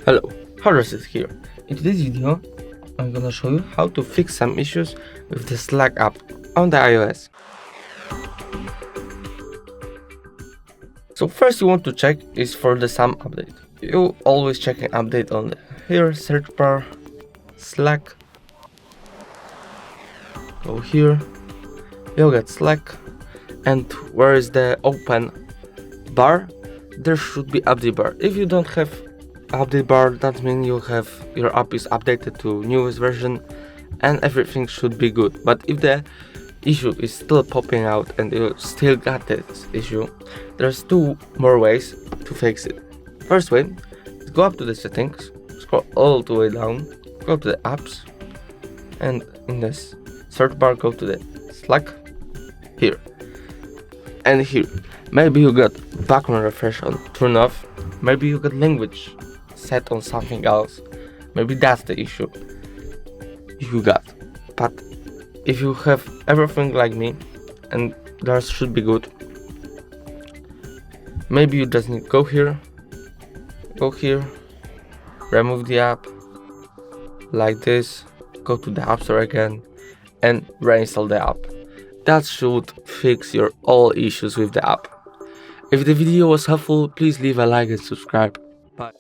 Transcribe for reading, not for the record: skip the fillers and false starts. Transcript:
Hello, Horace is here. In today's video, I'm gonna show you how to fix some issues with the Slack app on the iOS. So first you want to check is for the SAM update. You always check an update on the here search bar, Slack, go here, you'll get Slack, and where is the open bar, there should be update bar. If you don't have update bar, that means your app is updated to newest version and everything should be good. But if the issue is still popping out and you still got this issue, there's two more ways to fix it. First way is go up to the settings, scroll all the way down, go to the apps, and in this search bar go to the Slack here. And here, maybe you got background refresh on turn off, maybe you got language set on something else, maybe that's the issue you got. But if you have everything like me and that should be good, maybe you just need go here, remove the app like this, go to the App Store again and reinstall the app. That should fix your all issues with the app. If the video was helpful, please leave a like and subscribe. Bye.